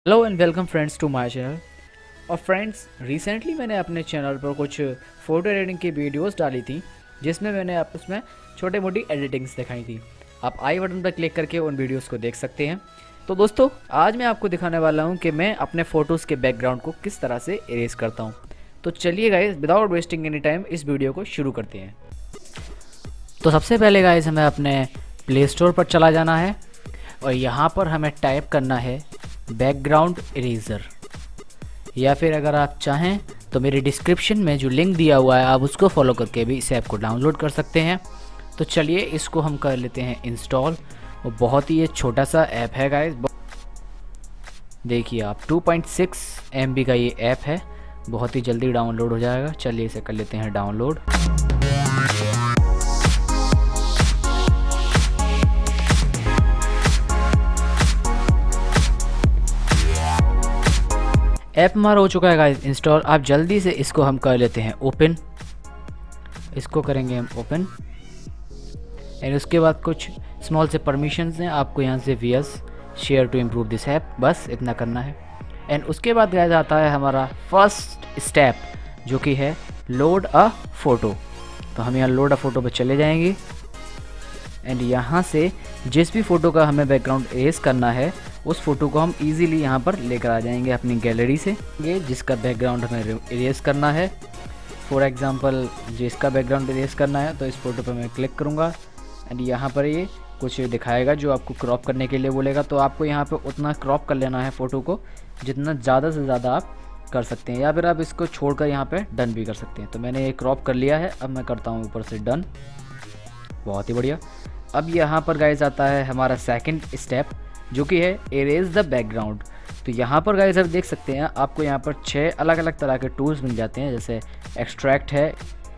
Hello and welcome friends to my channel. और friends, recently मैंने अपने चैनल पर कुछ फ़ोटो एडिटिंग की वीडियोस डाली थी जिसमें मैंने उसमें छोटे मोटी एडिटिंग्स दिखाई थी। आप आई बटन पर क्लिक करके उन वीडियोस को देख सकते हैं। तो दोस्तों, आज मैं आपको दिखाने वाला हूं कि मैं अपने फ़ोटोज़ के बैकग्राउंड को किस तरह से इरेज करता हूं। तो चलिए guys, without wasting any time इस वीडियो को शुरू करते हैं। तो सबसे पहले गाइस, हमें अपने प्ले स्टोर पर चला जाना है और यहाँ पर हमें टाइप करना है बैकग्राउंड इरेज़र, या फिर अगर आप चाहें तो मेरे डिस्क्रिप्शन में जो लिंक दिया हुआ है आप उसको फॉलो करके भी इस ऐप को डाउनलोड कर सकते हैं। तो चलिए इसको हम कर लेते हैं इंस्टॉल। और बहुत ही ये छोटा सा ऐप है गाइस, देखिए आप 2.6 MB का ये ऐप है, बहुत ही जल्दी डाउनलोड हो जाएगा। चलिए इसे कर लेते हैं डाउनलोड। ऐप हमारा हो चुका है गाइस इंस्टॉल। आप जल्दी से इसको हम कर लेते हैं ओपन। इसको करेंगे हम ओपन एंड उसके बाद कुछ स्मॉल से परमिशंस हैं आपको यहाँ से वीएस share to improve this app, बस इतना करना है। एंड उसके बाद गाइस आता है हमारा फर्स्ट स्टेप जो कि है लोड अ फ़ोटो। तो हम यहाँ लोड अ फ़ोटो पर चले जाएंगे एंड यहाँ से जिस भी फ़ोटो का हमें बैकग्राउंड इरेज करना है उस फ़ोटो को हम इजीली यहाँ पर लेकर आ जाएंगे अपनी गैलरी से। ये जिसका बैकग्राउंड हमें इरेज करना है, फॉर एग्जांपल जिसका बैकग्राउंड इरेज करना है, तो इस फ़ोटो पर मैं क्लिक करूँगा एंड यहाँ पर ये कुछ दिखाएगा जो आपको क्रॉप करने के लिए बोलेगा। तो आपको यहाँ पर उतना क्रॉप कर लेना है फ़ोटो को जितना ज़्यादा से ज़्यादा आप कर सकते हैं, या फिर आप इसको छोड़कर यहाँ पर डन भी कर सकते हैं। तो मैंने ये क्रॉप कर लिया है, अब मैं करता हूँ ऊपर से डन। बहुत ही बढ़िया। अब यहाँ पर गाइस आता है हमारा सेकंड स्टेप जो कि है इरेज द बैकग्राउंड। तो यहाँ पर गाइस आप देख सकते हैं आपको यहाँ पर 6 अलग अलग तरह के टूल्स मिल जाते हैं, जैसे एक्सट्रैक्ट है,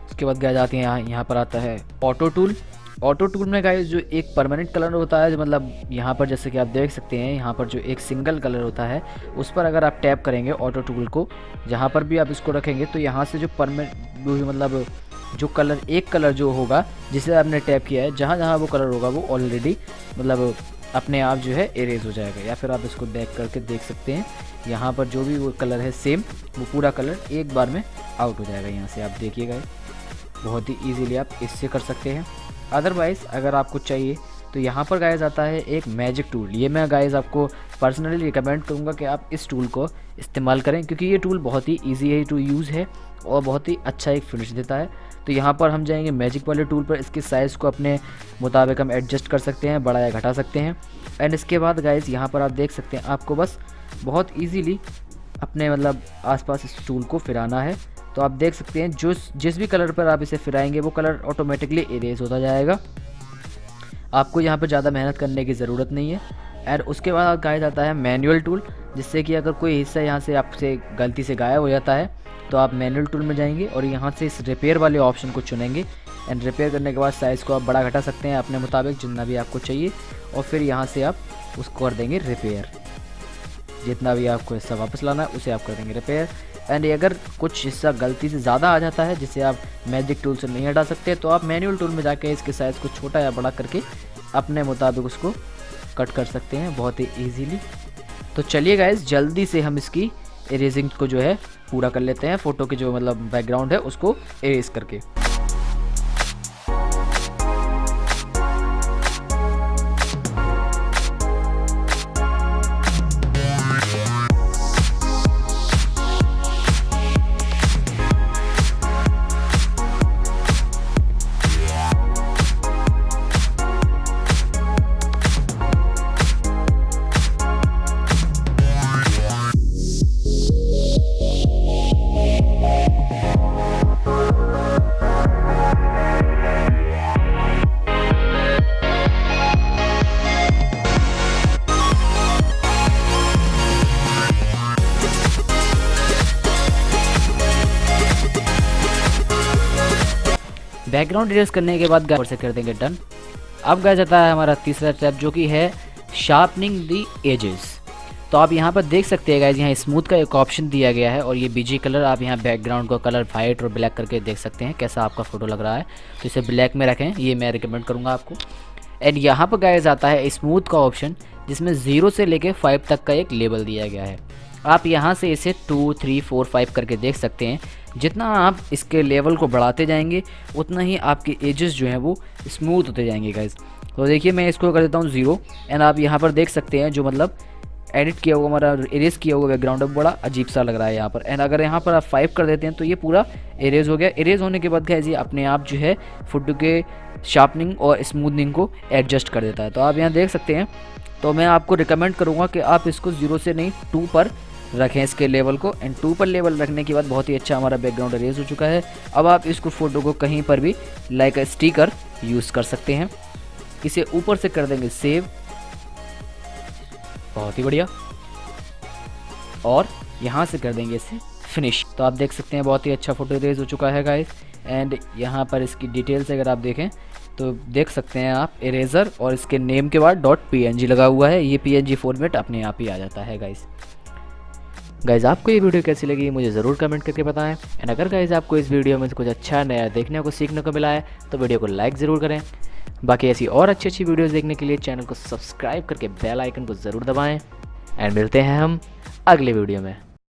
उसके बाद गाइस आती हैं यहाँ पर आता है ऑटो टूल। ऑटो टूल में गाइस जो एक परमानेंट कलर होता है, जो मतलब यहाँ पर जैसे कि आप देख सकते हैं यहाँ पर जो एक सिंगल कलर होता है उस पर अगर आप टैप करेंगे ऑटो टूल को, जहाँ पर भी आप इसको रखेंगे तो यहाँ से जो परमानेंट मतलब जो कलर एक कलर जो होगा जिसे आपने टैप किया है, जहाँ जहाँ वो कलर होगा वो ऑलरेडी मतलब अपने आप जो है इरेज हो जाएगा। या फिर आप इसको बैक करके देख सकते हैं यहाँ पर जो भी वो कलर है सेम, वो पूरा कलर एक बार में आउट हो जाएगा। यहाँ से आप देखिएगा, बहुत ही इजीली आप इससे कर सकते हैं। अदरवाइज़ अगर आपको चाहिए तो यहाँ पर गाइस आता है एक मैजिक टूल। ये मैं गाइस आपको पर्सनली रिकमेंड करूँगा कि आप इस टूल को इस्तेमाल करें, क्योंकि ये टूल बहुत ही ईजी है टू यूज़ है और बहुत ही अच्छा एक फिनिश देता है। तो यहाँ पर हम जाएंगे मैजिक वाले टूल पर, इसके साइज़ को अपने मुताबिक हम एडजस्ट कर सकते हैं, बड़ा या घटा सकते हैं। एंड इसके बाद गाइस यहाँ पर आप देख सकते हैं आपको बस बहुत ईजीली अपने मतलब आसपास इस टूल को फिराना है। तो आप देख सकते हैं जिस भी कलर पर आप इसे फिराएंगे वो कलर ऑटोमेटिकली इरेज होता जाएगा, आपको यहाँ पर ज़्यादा मेहनत करने की ज़रूरत नहीं है। एंड उसके बाद गाइस आता है मैनुअल टूल, जिससे कि अगर कोई हिस्सा यहाँ से आपसे गलती से गायब हो जाता है तो आप मैनुअल टूल में जाएंगे और यहाँ से इस रिपेयर वाले ऑप्शन को चुनेंगे। एंड रिपेयर करने के बाद साइज़ को आप बड़ा घटा सकते हैं अपने मुताबिक जितना भी आपको चाहिए, और फिर यहाँ से आप उसको कर देंगे रिपेयर। जितना भी आपको हिस्सा वापस लाना है उसे आप कर देंगे रिपेयर। एंड अगर कुछ हिस्सा गलती से ज़्यादा आ जाता है जिसे आप मैजिक टूल से नहीं हटा सकते, तो आप मैनुअल टूल में जाके इसके साइज़ को छोटा या बड़ा करके अपने मुताबिक उसको कट कर सकते हैं बहुत ही ईजीली। तो चलिए गाइस, जल्दी से हम इसकी इरेजिंग को जो है पूरा कर लेते हैं, फ़ोटो के जो मतलब बैकग्राउंड है उसको इरेज करके। बैकग्राउंड इरेज करने के बाद गाइस से कर देंगे डन। अब गाइस आता है हमारा तीसरा स्टेप जो कि है शार्पनिंग द एजेस। तो आप यहाँ पर देख सकते हैं गाइस, यहाँ स्मूथ का एक ऑप्शन दिया गया है और ये बीजी कलर, आप यहाँ बैकग्राउंड का कलर वाइट और ब्लैक करके देख सकते हैं कैसा आपका फ़ोटो लग रहा है। तो इसे ब्लैक में रखें, ये मैं रिकमेंड करूँगा आपको। एंड यहाँ पर गाइस आता है स्मूथ का ऑप्शन, जिसमें 0 से लेके 5 तक का एक लेबल दिया गया है। आप यहाँ से इसे 2, 3, 4, 5 करके देख सकते हैं। जितना आप इसके लेवल को बढ़ाते जाएंगे उतना ही आपके एजेस जो हैं वो स्मूथ होते जाएंगे गाइस। तो देखिए मैं इसको कर देता हूँ 0 एंड आप यहाँ पर देख सकते हैं जो मतलब एडिट किया हुआ हमारा इरेज किया हुआ बैकग्राउंड है बड़ा अजीब सा लग रहा है यहाँ पर। एंड अगर यहाँ पर आप 5 कर देते हैं तो ये पूरा इरेज हो गया। इरेज होने के बाद गाइस ये अपने आप जो है फोटो के शार्पनिंग और स्मूथनिंग को एडजस्ट कर देता है। तो आप यहाँ देख सकते हैं। तो मैं आपको रिकमेंड करूँगा कि आप इसको 0 से नहीं 2 पर रखें इसके लेवल को। एंड 2 पर लेवल रखने के बाद बहुत ही अच्छा हमारा बैकग्राउंड इरेज हो चुका है। अब आप इसको फ़ोटो को कहीं पर भी लाइक अ स्टिकर यूज़ कर सकते हैं। इसे ऊपर से कर देंगे सेव, बहुत ही बढ़िया, और यहाँ से कर देंगे इसे फिनिश। तो आप देख सकते हैं बहुत ही अच्छा फोटो इरेज हो चुका है गाइस। एंड यहाँ पर इसकी डिटेल्स अगर आप देखें तो देख सकते हैं आप इरेजर और इसके नेम के बाद .png लगा हुआ है। ये png फॉर्मेट अपने आप ही आ जाता है गाइस। आपको ये वीडियो कैसी लगी मुझे ज़रूर कमेंट करके बताएं। एंड अगर गाइस आपको इस वीडियो में कुछ अच्छा नया देखने को सीखने को मिला है तो वीडियो को लाइक ज़रूर करें। बाकी ऐसी और अच्छी वीडियोस देखने के लिए चैनल को सब्सक्राइब करके बेल आइकन को ज़रूर दबाएं। एंड मिलते हैं हम अगले वीडियो में।